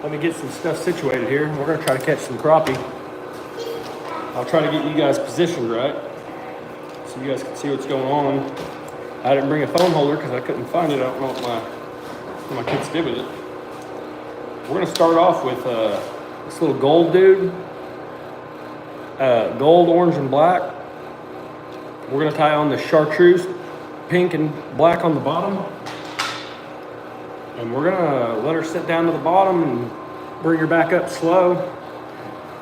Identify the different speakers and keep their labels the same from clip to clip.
Speaker 1: Let me get some stuff situated here. We're gonna try to catch some crappie. I'll try to get you guys positioned right so you guys can see what's going on. I didn't bring a phone holder because I couldn't find it. I don't know what my kids did with it. We're gonna start off with this little gold dude. Gold, orange, and black. We're gonna tie on the chartreuse, pink and black on the bottom. And we're gonna let her sit down to the bottom and bring her back up slow.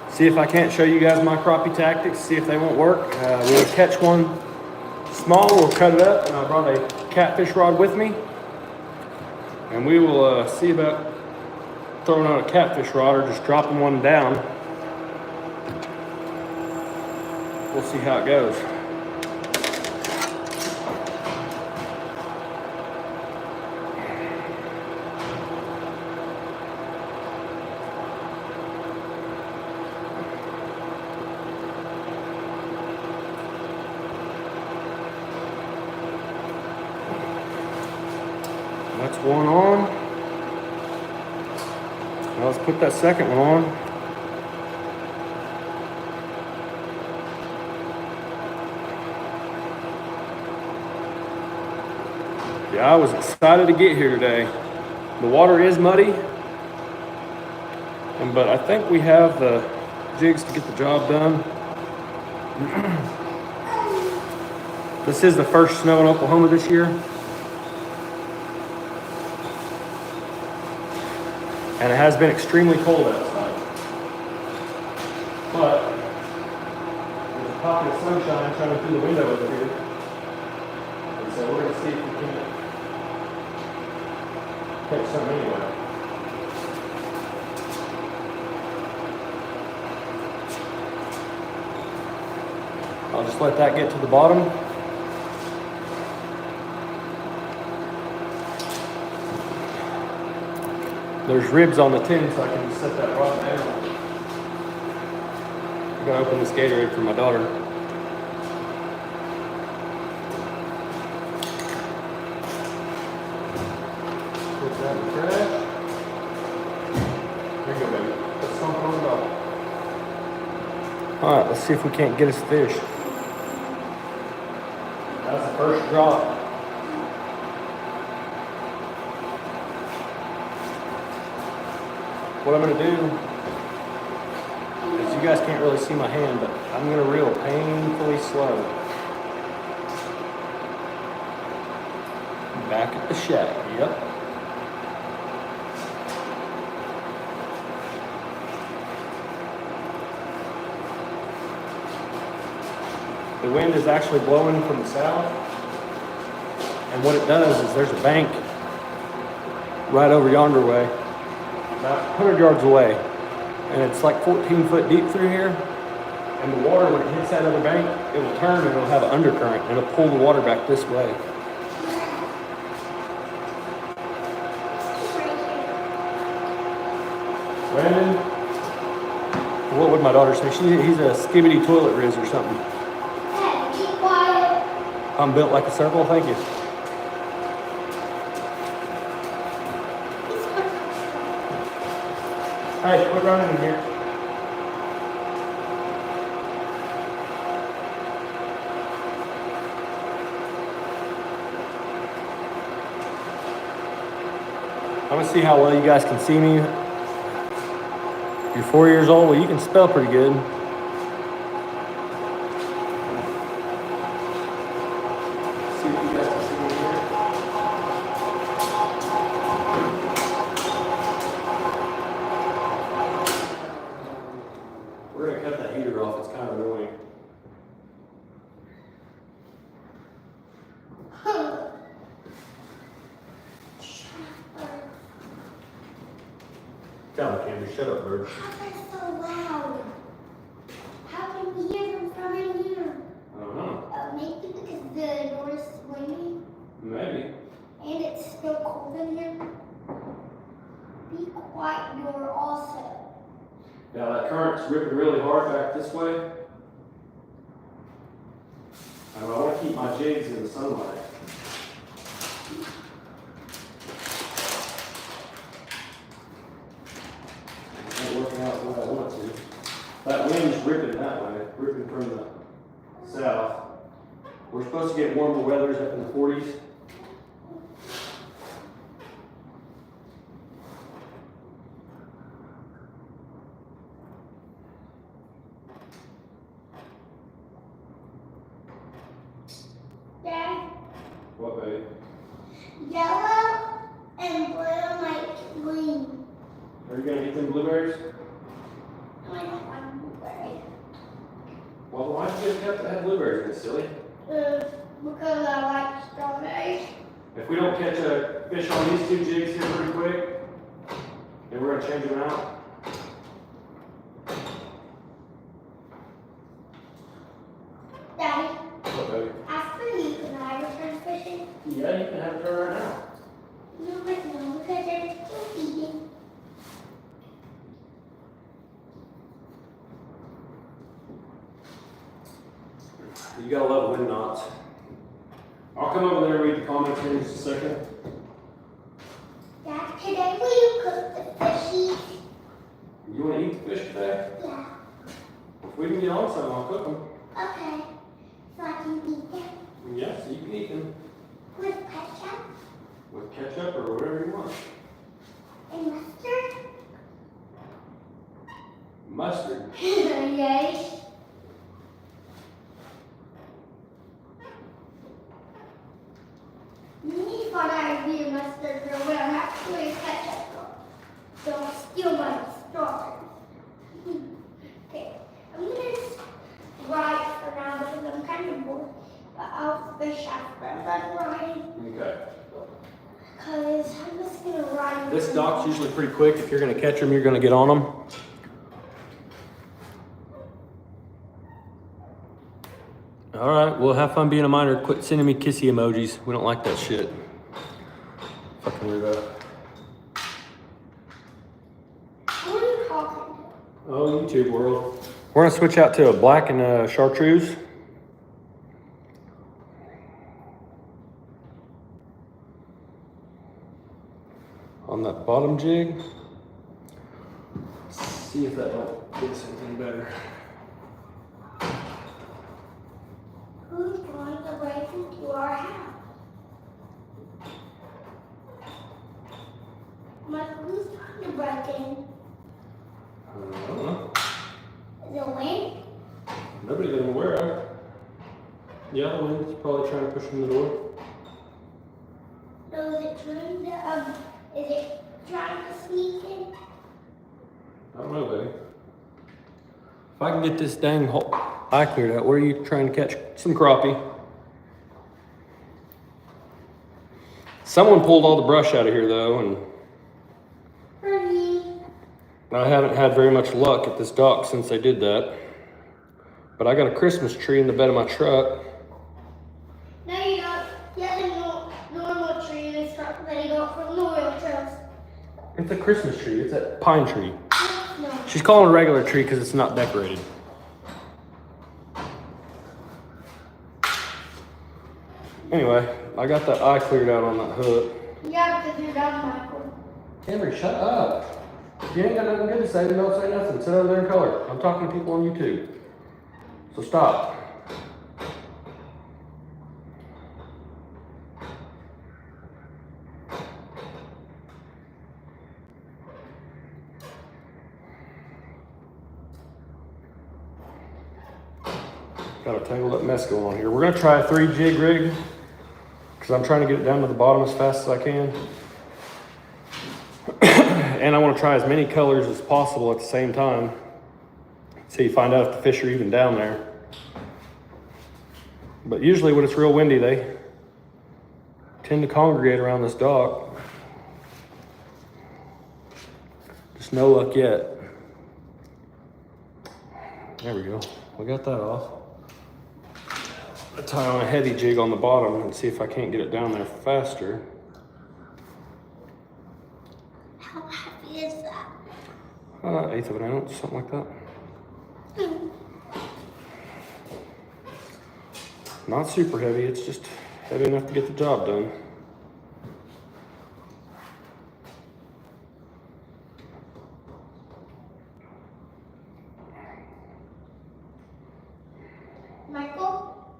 Speaker 1: See if I can't show you guys my crappie tactics, see if they won't work. We'll catch one small, we'll cut it up, and I brought a catfish rod with me. And we will see about throwing on a catfish rod or just dropping one down. We'll see how it goes. That's one on. Now let's put that second one on. Yeah, I was excited to get here today. The water is muddy, but I think we have the jigs to get the job done. This is the first snow in Oklahoma this year. And it has been extremely cold outside. But there's a pocket of sunshine shining through the window over here. And so we're going to see if we can catch some anyway. I'll just let that get to the bottom. There's ribs on the tin, so I can just set that rod down. I'm gonna open this Gatorade for my daughter. Put that in the trash. There you go, baby. Put something on the bottom. All right, let's see if we can't get us a fish. That's the first drop. What I'm going to do is, you guys can't really see my hand, but I'm going to reel painfully slow. Back at the shack, yep. The wind is actually blowing from the south, and what it does is there's a bank right over yonder way, about 100 yards away, and it's like 14 foot deep through here, and the water, when it hits that other bank, it will turn and it'll have an undercurrent and it'll pull the water back this way. Brandon, what would my daughter say? He's a skibbity toilet riz or something.
Speaker 2: Dad, be quiet.
Speaker 1: I'm built like a circle, thank you. Hey, quit running in here. I'm gonna see how well you guys can see me. If you're 4 years old, well, you can spell pretty good. See if you guys can see me here. We're gonna cut that heater off, it's kind of annoying. Tell me, Candy, shut up, bird.
Speaker 2: How is that so loud? How can we hear them from in here?
Speaker 1: I don't know.
Speaker 2: Maybe because the door is swinging
Speaker 1: Maybe.
Speaker 2: and it's still cold in here. Be quiet, door also.
Speaker 1: Now that current's ripping really hard back this way. And I want to keep my jigs in the sunlight. That wind's ripping that way, ripping from the south. We're supposed to get warmer weathers up in the 40s.
Speaker 2: Dad,
Speaker 1: What, baby?
Speaker 2: yellow and blue make green.
Speaker 1: Are you gonna eat them blueberries?
Speaker 2: I don't want blueberry.
Speaker 1: Well, why don't you just have to have blueberries, Miss Silly?
Speaker 2: Because I like strawberries.
Speaker 1: If we don't catch a fish on these two jigs here pretty quick, then we're gonna change them out.
Speaker 2: Daddy,
Speaker 1: What, baby?
Speaker 2: after you, can I return fishing?
Speaker 1: Yeah, you can have it right now.
Speaker 2: No, but no, because they're still feeding.
Speaker 1: You gotta love wind knots. I'll come over there and read the comments here in just a second.
Speaker 2: Dad, today will you cook the fishies?
Speaker 1: You wanna eat the fish today?
Speaker 2: Yeah.
Speaker 1: If we can get on some, I'll cook them.
Speaker 2: Okay. So I can eat them
Speaker 1: Yeah, so you can eat them
Speaker 2: with ketchup
Speaker 1: with ketchup or whatever you want.
Speaker 2: and mustard.
Speaker 1: Mustard.
Speaker 2: Yes. You thought I would be a mustard girl, but I'm actually a ketchup girl. So I'll steal my strawberries. Okay, I'm gonna write for now because I'm kind of bored. But I'll fish after I'm done writing.
Speaker 1: Okay.
Speaker 2: Because I'm just gonna write.
Speaker 1: This dock's usually pretty quick. If you're gonna catch them, you're gonna get on them. All right, well, have fun being a miner. Quit sending me kissy emojis. We don't like that shit. Fucking weirdo.
Speaker 2: What are you talking about?
Speaker 1: Oh, YouTube world. We're gonna switch out to a black and a chartreuse. On that bottom jig. See if that don't get something better.
Speaker 2: Who's going to break into our house? Mike, who's trying to break in?
Speaker 1: I don't know.
Speaker 2: Is it Wayne?
Speaker 1: Nobody that I'm aware of. Yeah, the wind's probably trying to push in the door.
Speaker 2: So is it trying to sneak in?
Speaker 1: I don't know, baby. If I can get this dang hole eye cleared out, where are you trying to catch some crappie? Someone pulled all the brush out of here though, and
Speaker 2: Pretty.
Speaker 1: I haven't had very much luck at this dock since they did that. But I got a Christmas tree in the bed of my truck.
Speaker 2: No, you don't. You have a normal tree in this truck that you got from the wheel trails.
Speaker 1: It's a Christmas tree. It's a pine tree.
Speaker 2: No.
Speaker 1: She's calling it a regular tree because it's not decorated. Anyway, I got that eye cleared out on that hook.
Speaker 2: Yeah, because you're done, Michael.
Speaker 1: Henry, shut up. If you ain't got nothing good to say, then don't say nothing. Sit over there and color. I'm talking to people on YouTube. So stop. Got a tangled up mess going on here. We're gonna try a 3 jig rig because I'm trying to get it down to the bottom as fast as I can. And I want to try as many colors as possible at the same time. So you find out if the fish are even down there. But usually when it's real windy, they tend to congregate around this dock. Just no luck yet. There we go. We got that off. I tie on a heavy jig on the bottom and see if I can't get it down there faster.
Speaker 2: How heavy is that?
Speaker 1: 1/8 of an ounce, something like that. Not super heavy, it's just heavy enough to get the job done.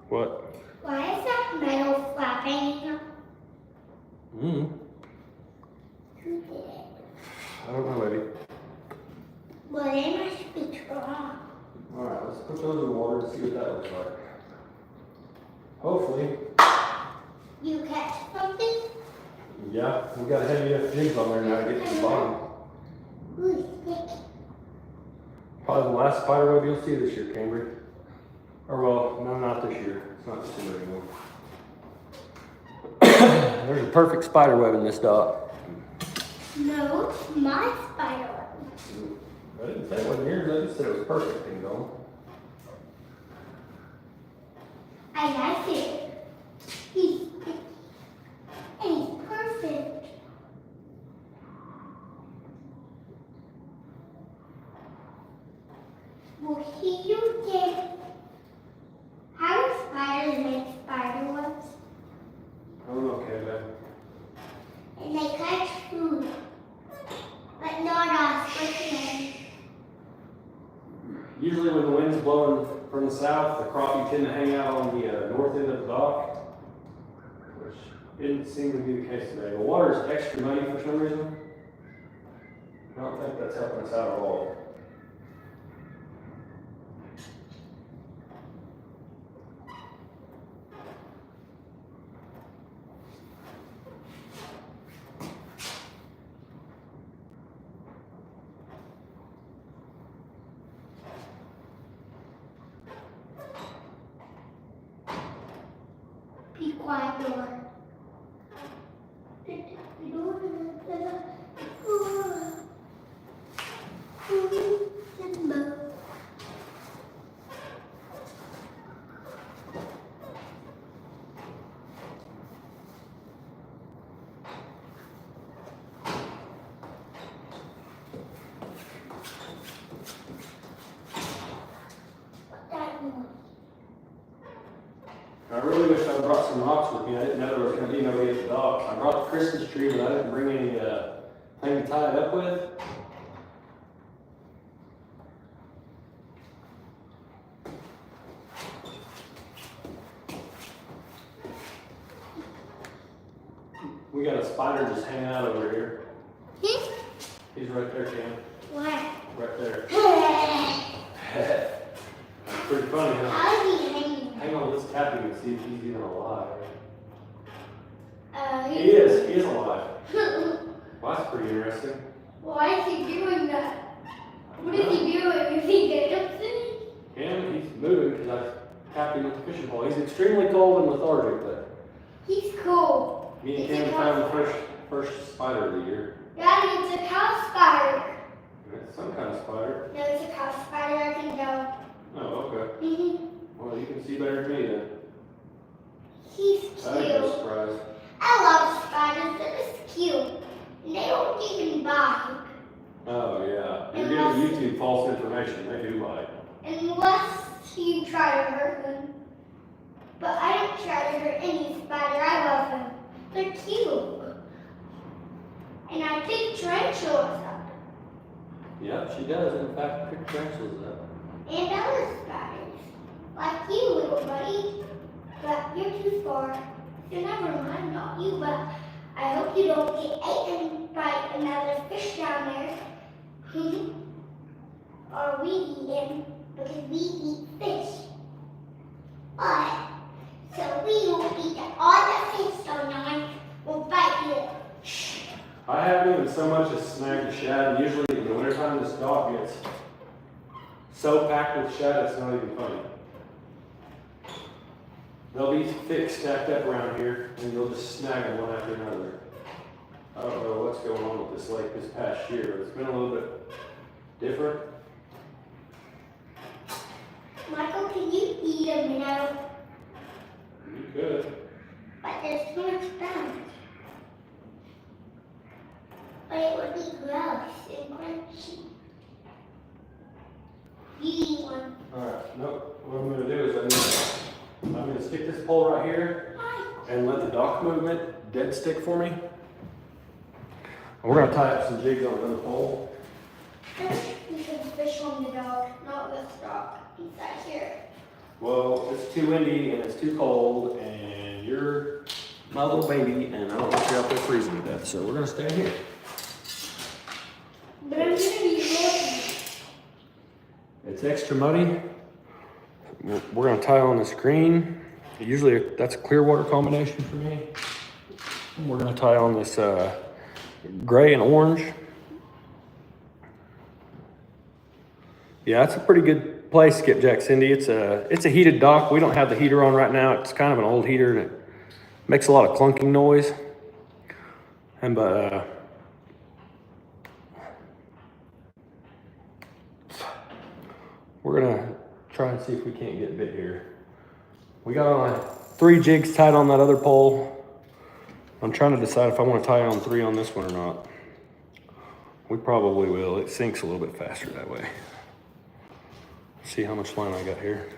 Speaker 1: What?
Speaker 2: Why is that metal flapping?
Speaker 1: Mm.
Speaker 2: Who did it?
Speaker 1: I don't know, baby.
Speaker 2: Well, they must be strong.
Speaker 1: Alright, let's put those in the water and see what that looks like. Hopefully.
Speaker 2: You catch something?
Speaker 1: Yeah, we got heavy enough jigs on there now to get to the bottom.
Speaker 2: Ooh, sticky.
Speaker 1: Probably the last spider web you'll see this year, Cambry. Or well, no, not this year. It's not December anymore. There's a perfect spider web in this dock.
Speaker 2: No, it's my spider web.
Speaker 1: I didn't say it wasn't yours, I just said it was perfect, ding dong.
Speaker 2: I like it. He's perfect. Well, he used it. How do spiders make spider webs?
Speaker 1: I don't know, Kevin.
Speaker 2: And they catch food, but not us, but
Speaker 1: Usually when the wind's blowing from the south, the crappie tend to hang out on the north end of the dock, which didn't seem to be the case today. The water's extra muddy for some reason. I don't think that's helping us out at all.
Speaker 2: be quiet, door.
Speaker 1: I really wish I brought some rocks with me. I didn't know there was going to be nobody at the dock. I brought the Christmas tree, but I didn't bring any thing to tie it up with. We got a spider just hanging out over here. He's right there, Cam.
Speaker 2: Where?
Speaker 1: Right there. That's pretty funny, huh?
Speaker 2: How is he hanging?
Speaker 1: Hang on, let's tap him and see if he's even alive.
Speaker 2: He
Speaker 1: He is alive. Well, that's pretty interesting.
Speaker 2: Why is he doing that? What is he doing? Is he dancing?
Speaker 1: Cam, he's moving because I tapped him with the fishing pole. He's extremely cold and lethargic, but
Speaker 2: He's cool.
Speaker 1: me and Cam found the first spider of the year.
Speaker 2: Daddy, it's a cow spider.
Speaker 1: It's some kind of spider.
Speaker 2: No, it's a cow spider. I can go.
Speaker 1: Oh, okay.
Speaker 2: Mm-hmm.
Speaker 1: Well, you can see better than me then.
Speaker 2: He's
Speaker 1: I think I'm
Speaker 2: cute.
Speaker 1: surprised.
Speaker 2: I love spiders. They're just cute. And they don't even bite.
Speaker 1: Oh, yeah. You're giving YouTube false information. They do bite.
Speaker 2: Unless you try to hurt them. But I don't try to hurt any spider. I love them. They're cute. And I pick tarantulas up.
Speaker 1: Yep, she does. In fact, pick tarantulas up.
Speaker 2: And other spiders. Like you, little buddy. But you're too far. So never mind, not you, but I hope you don't get eaten by another fish down there. Or we eat him, because we eat fish. But, so we will eat all the fish, so no one will bite you.
Speaker 1: I haven't even so much as snagged a shad. Usually in the wintertime, this dock gets so packed with shad, it's not even funny. They'll be thick stacked up around here, and you'll just snag them one after another. I don't know what's going on with this lake this past year. It's been a little bit different.
Speaker 2: Michael, can you eat a minnow?
Speaker 1: You could.
Speaker 2: But there's too much bones. But it would be gross and crunchy. You eat one.
Speaker 1: Alright, nope. What I'm going to do is I'm going to stick this pole right here and let the dock movement dead stick for me. And we're going to tie up some jigs on another pole.
Speaker 2: First, we can fish on the dog, not this dog inside here.
Speaker 1: Well, it's too windy and it's too cold, and you're my little baby, and I don't want you out there freezing to death, so we're gonna stay here.
Speaker 2: But I'm gonna be muddy.
Speaker 1: It's extra muddy. We're gonna tie on this green. Usually that's a clear water combination for me. And we're gonna tie on this gray and orange. Yeah, it's a pretty good place, Skipjack Cindy. It's a heated dock. We don't have the heater on right now. It's kind of an old heater and it makes a lot of clunking noise. And we're gonna try and see if we can't get bit here. We got on 3 jigs tied on that other pole. I'm trying to decide if I want to tie on 3 on this one or not. We probably will. It sinks a little bit faster that way. See how much line I got here.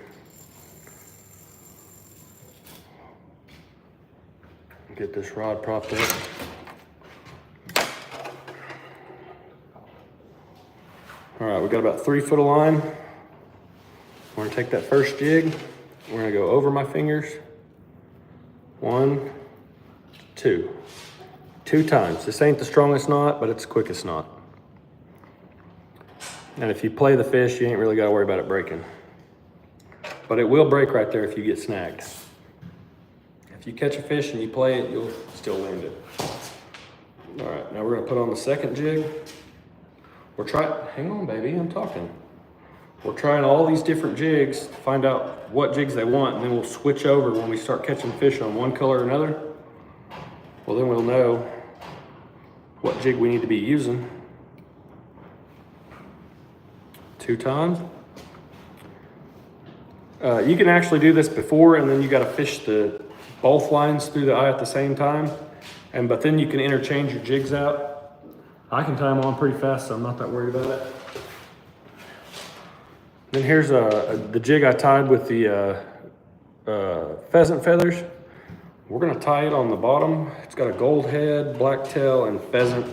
Speaker 1: Get this rod propped up. All right, we got about 3 foot of line. We're gonna take that first jig. We're gonna go over my fingers. 1, 2. 2 times. This ain't the strongest knot, but it's the quickest knot. And if you play the fish, you ain't really gotta worry about it breaking. But it will break right there if you get snagged. If you catch a fish and you play it, you'll still land it. All right, now we're gonna put on the second jig. Hang on baby, I'm talking. We're trying all these different jigs to find out what jigs they want, and then we'll switch over when we start catching fish on one color or another. Well, then we'll know what jig we need to be using. 2 times. You can actually do this before, and then you gotta fish both lines through the eye at the same time. But then you can interchange your jigs out. I can tie them on pretty fast, so I'm not that worried about it. Then here's the jig I tied with the pheasant feathers. We're gonna tie it on the bottom. It's got a gold head, black tail, and pheasant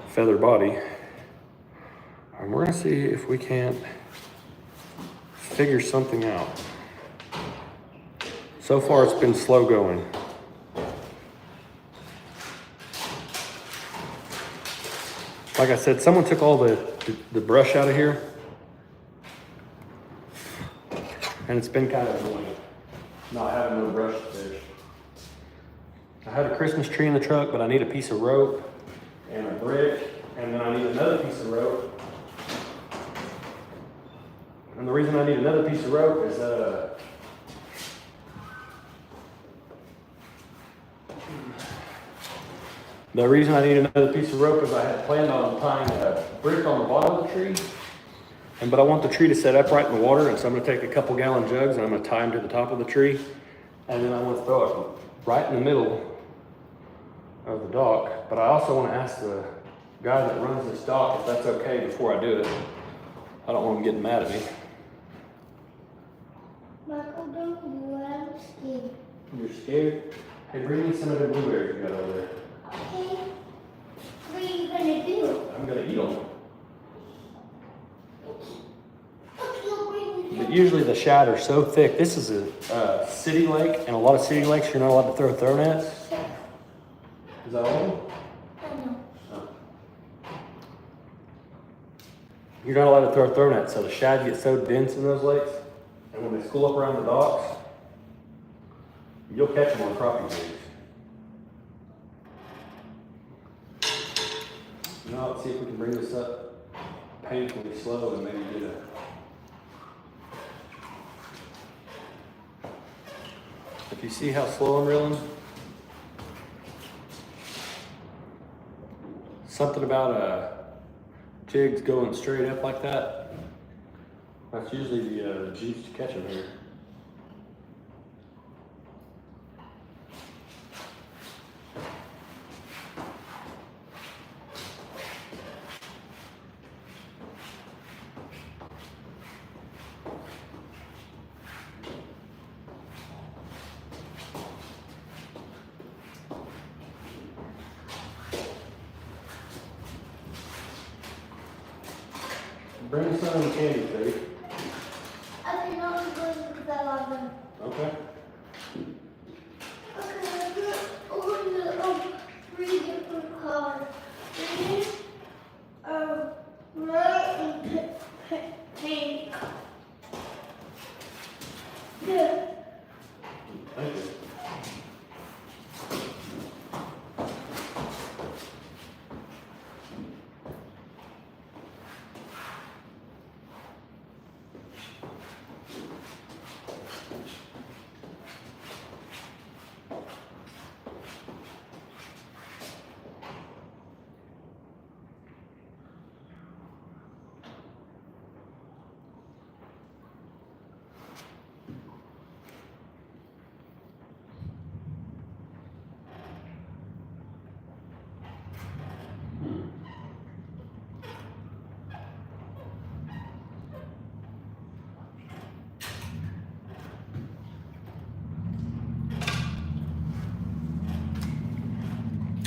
Speaker 1: feather body. And we're gonna see if we can't figure something out. So far it's been slow going. Like I said, someone took all the brush out of here. And it's been kind of annoying not having no brush to fish. I had a Christmas tree in the truck, but I need a piece of rope and a brick, and then I need another piece of rope. And the reason I need another piece of rope is I had planned on tying a brick on the bottom of the tree. But I want the tree to set up right in the water, and so I'm gonna take a couple gallon jugs and I'm gonna tie them to the top of the tree. And then I want to throw it right in the middle of the dock. But I also want to ask the guy that runs this dock if that's okay before I do it. I don't want him getting mad at me.
Speaker 2: Michael, don't do it. I'm scared.
Speaker 1: You're scared? Hey, bring me some of the blueberries you got over there.
Speaker 2: Okay. What are you gonna do?
Speaker 1: I'm gonna eat them.
Speaker 2: Okay,
Speaker 1: But usually the shad are so thick. This is a city lake, and a lot of city lakes you're not allowed to throw nets. Is that all?
Speaker 2: No.
Speaker 1: Oh. You're not allowed to throw nets, so the shad get so dense in those lakes, and when they school up around the docks, you'll catch them on crappie jigs. Now let's see if we can bring this up painfully slow and maybe get a. If you see how slow I'm reeling, something about jigs going straight up like that, that's usually the juice to catch them here. Bring some of the candy, babe.
Speaker 2: Okay, no. Pink. Good.
Speaker 1: Thank you.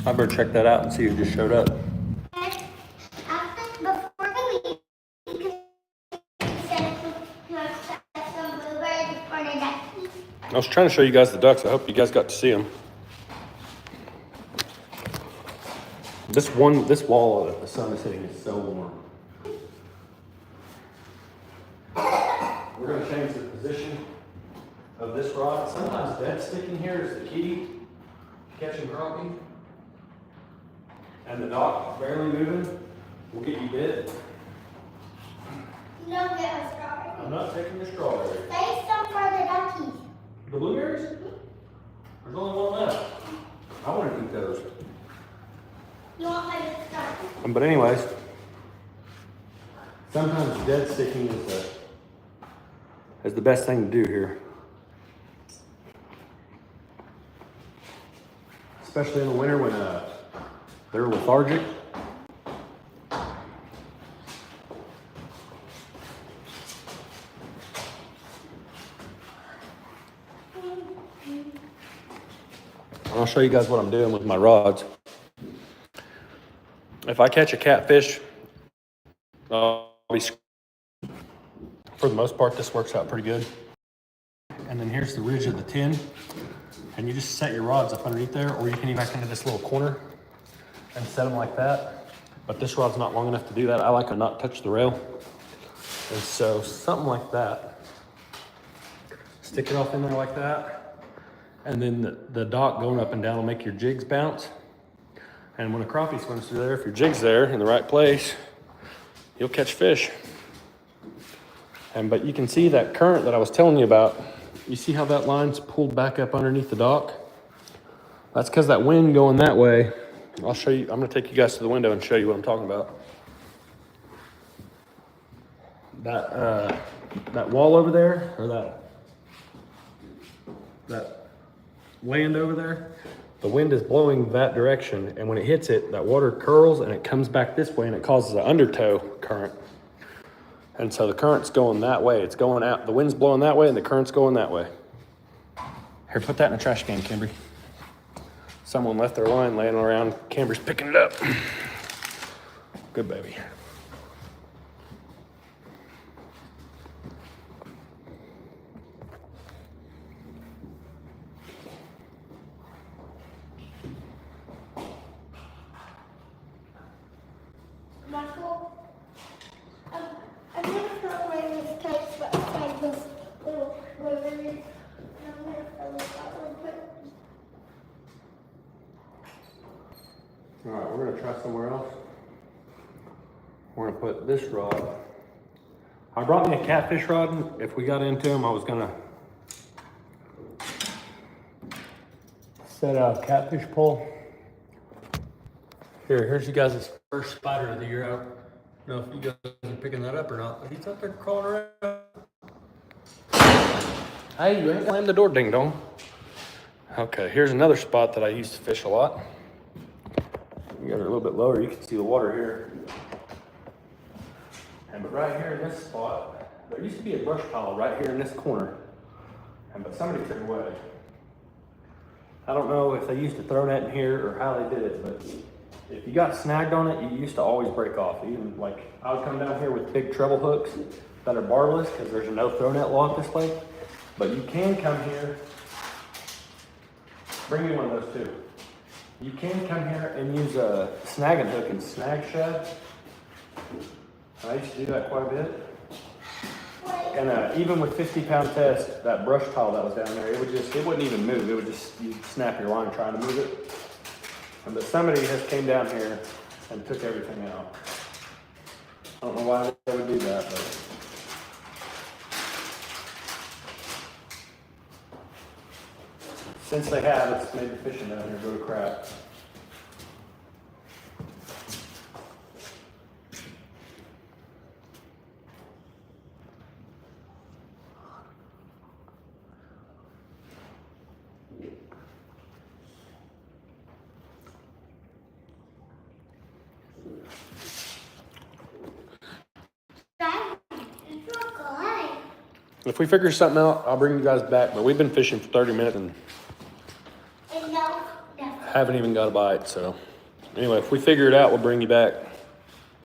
Speaker 1: I better check that out and see who just showed up.
Speaker 2: Before we leave, you can send some blueberries for the duckies.
Speaker 1: I was trying to show you guys the ducks. I hope you guys got to see them. This wall that the sun is hitting is so warm. We're going to change the position of this rod. Sometimes dead sticking here is the key to catching crappie. And the dock barely moving will get you bit.
Speaker 2: You don't get a strawberry.
Speaker 1: I'm not taking the strawberry.
Speaker 2: Save some for the duckies.
Speaker 1: The blueberries? There's only one left. I want to eat those.
Speaker 2: You want my strawberry?
Speaker 1: But anyways, sometimes dead sticking is the best thing to do here. Especially in the winter when they're lethargic. I'll show you guys what I'm doing with my rods. If I catch a catfish, I'll be for the most part, this works out pretty good. And then here's the ridge of the tin. And you just set your rods up underneath there, or you can even back into this little corner and set them like that. But this rod's not long enough to do that. I like to not touch the rail. And so something like that. Stick it off in there like that. And then the dock going up and down will make your jigs bounce. And when a crappie swims through there, if your jig's there in the right place, you'll catch fish. But you can see that current that I was telling you about. You see how that line's pulled back up underneath the dock? That's because that wind going that way. I'll show you. I'm going to take you guys to the window and show you what I'm talking about. That wall over there, or that land over there, the wind is blowing that direction, and when it hits it, that water curls and it comes back this way and it causes an undertow current. And so the current's going that way. It's going out. The wind's blowing that way and the current's going that way. Here, put that in a trash can, Cambry. Someone left their line laying around. Cambry's picking it up. Good baby.
Speaker 2: Michael, I'm going to throw away this tape, but I tried this little blueberry. And I'm going to throw this out real quick.
Speaker 1: All right, we're gonna try somewhere else. We're gonna put this rod. I brought me a catfish rod. If we got into them, I was gonna set a catfish pole. Here's you guys' first spider of the year. I don't know if you guys are picking that up or not, but he's up there crawling around. Hey, you ain't slammed the door, ding dong. Okay, here's another spot that I used to fish a lot. You got it a little bit lower, you can see the water here. But right here in this spot, there used to be a brush pile right here in this corner. But somebody took it away. I don't know if they used to throw that in here or how they did it, but if you got snagged on it, you used to always break off. Even like, I would come down here with big treble hooks that are barbless because there's a no throw net law at this lake. But you can come here, bring me one of those too. You can come here and use a snagging hook and snag shad. I used to do that quite a bit. And even with 50-pound test, that brush tile that was down there, it wouldn't even move. It would just, you'd snap your line trying to move it. But somebody has came down here and took everything out. I don't know why they would do that, but. Since they have, it's made the fishing down here go to crap. If we figure something out, I'll bring you guys back. But we've been fishing for 30 minutes and haven't even got a bite. So anyway, if we figure it out, we'll bring you back.